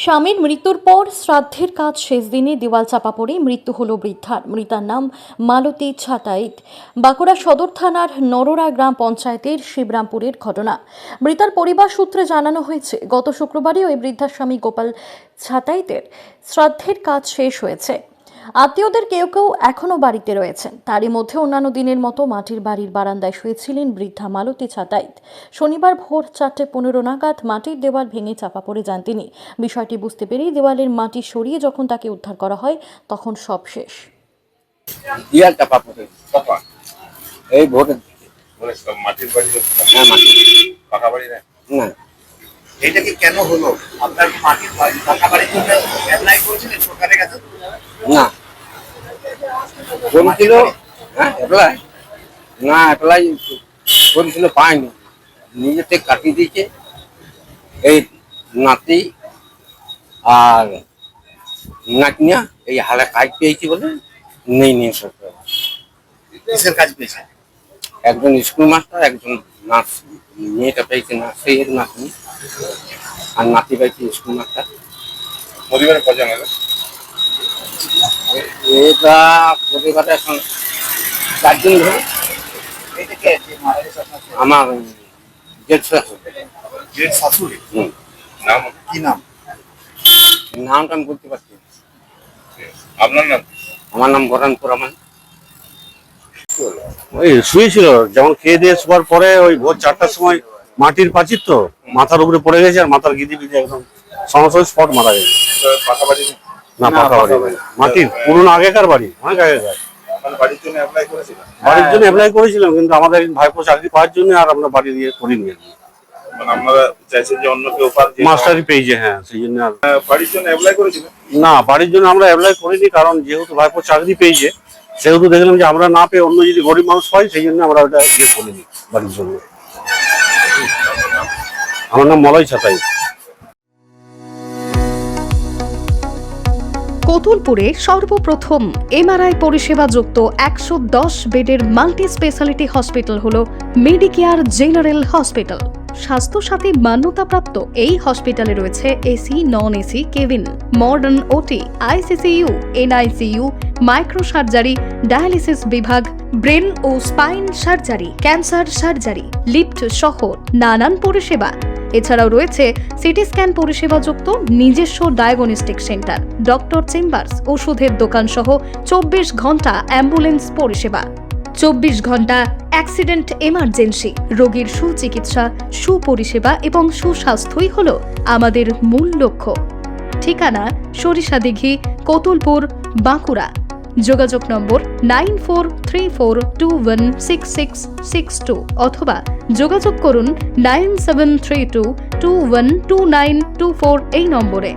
স্বামীর মৃত্যুর পর শ্রাদ্ধের কাজ শেষ দিনে দেওয়াল চাপা পড়ে মৃত্যু হল বৃদ্ধার। মৃতার নাম মালতী ছাটাইত। বাঁকুড়া সদর থানার নরোরা গ্রাম পঞ্চায়েতের শিবরামপুরের ঘটনা। মৃতার পরিবার সূত্রে জানানো হয়েছে, গত শুক্রবারই ওই বৃদ্ধার স্বামী গোপাল ছাটাইতের শ্রাদ্ধের কাজ শেষ হয়েছে। আত্মীয়দের কেউ কেউ এখনো বাড়িতে রয়েছেন। তারই মধ্যে অন্যান্য দিনের মতো মাটির বাড়ির বারান্দায় শুয়েছিলেন বৃদ্ধা মালতী ছাটাইত। শনিবার ভোর 4:15 নাগাদ মাটির দেওয়াল ভেঙে চাপা পড়ে যান তিনি। বিষয়টি বুঝতে পেরেই দেওয়ালের মাটি সরিয়ে যখন তাকে উদ্ধার করা হয়, তখন সব শেষ। দেওয়াল চাপা পড়ে এই ভোরের দিকে। মাটির বাড়ি? হ্যাঁ, মাটি। পাকা বাড়ি না? না, এটা কি কেন হলো? আপনার কি মাটির বাড়ি পাকা বাড়ির জন্য অ্যাপ্লাই করেছিলেন সরকারের কাছে? না করেছিল। হ্যাঁ, অ্যাপ্লাই না অ্যাপ্লাই করেছিল, পায়নি। নিজে থেকে কাটিয়ে দিয়েছে। এই নাতি আর নাতনিয়া এই হালে কাজ পেয়েছি বলে নেই সরকার। কিসের কাজ পেয়েছে? একজন স্কুল মাস্টার, একজন নার্স। মেয়েটা পেয়েছে নার্সের নাতনি, আর নাতি পেয়েছে স্কুল মাস্টার। পরিবারে কজন হবে? এটা পরিবারে এখন 4 জন ধরে। এটা কে যে মারা গেছে আপনার? আমার জেঠ শাশুড়ি। জেঠ শাশুড়ি? হুম। নাম কি নাম? নামটা আমি বলতে পারছি না। আপনার নাম? আমার নাম বরানপুর রহমান। ওই শুয়েছিল, যেমন খেয়ে দিয়ে শোয়ার পরে ওই ভোর 4টার সময় মাটির পাঁচির তো মাথার উপরে পড়ে গেছে, আর মাথার গিদি বিদি একদম সরাসরি স্পট মারা গেছে। পাকা বাড়ি না, পাকা বাড়ি নয়। মাটির পুরোনো আগেকার বাড়ি, অনেক আগেকার। মানে বাড়ির জন্য অ্যাপ্লাই করেছিলেন? বাড়ির জন্য অ্যাপ্লাই করেছিলাম, কিন্তু আমাদের ভাইপো চাকরি পাওয়ার জন্য আর আমরা বাড়ি দিয়ে করিনি আর কি। মানে আপনারা চাইছেন যে অন্য কেউ পার? মাস্টারি পেয়েছে, হ্যাঁ, সেই জন্য। আর বাড়ির জন্য অ্যাপ্লাই করেছিলেন? না, বাড়ির জন্য আমরা অ্যাপ্লাই করিনি, কারণ যেহেতু ভাইপো চাকরি পেয়েছে সেহেতু দেখলাম যে আমরা না পেয়ে অন্য যদি গরিব মানুষ পাই, সেই জন্য আমরা ওটা ইয়ে করিনি বাড়ির জন্য। আমার নাম মলয় ছাটাই। কতুলপুরে সর্বপ্রথম এমআরআই পরিষেবা যুক্ত 110 বেডের মাল্টি স্পেশালিটি হসপিটাল হলো মেডিকেয়ার জেনারেল হসপিটাল। স্বাস্থ্যসাথী মান্যতাপ্রাপ্ত এই হসপিটালে রয়েছে AC, non AC cabin, modern OT, ICCU, NICU, micro surgery, dialysis বিভাগ, ব্রেন ও spine surgery, cancer surgery, lift সহ নানান পরিষেবা। এছাড়াও রয়েছে সিটি স্ক্যান পরিষেবা যুক্ত নিজস্ব ডায়াগনস্টিক সেন্টার, ডক্টর চেম্বার্স, ওষুধের দোকান সহ 24 ঘন্টা অ্যাম্বুলেন্স পরিষেবা। 24 ঘন্টা অ্যাক্সিডেন্ট এমার্জেন্সি। রোগীর সুচিকিৎসা, সুপরিষেবা এবং সুস্বাস্থ্যই হল আমাদের মূল লক্ষ্য। ঠিকানা সরিষাদিঘি, কতুলপুর, বাঁকুড়া। যোগাযোগ নম্বর 9434216662 অথবা যোগাযোগ করুন 9732212924 এই নম্বরে।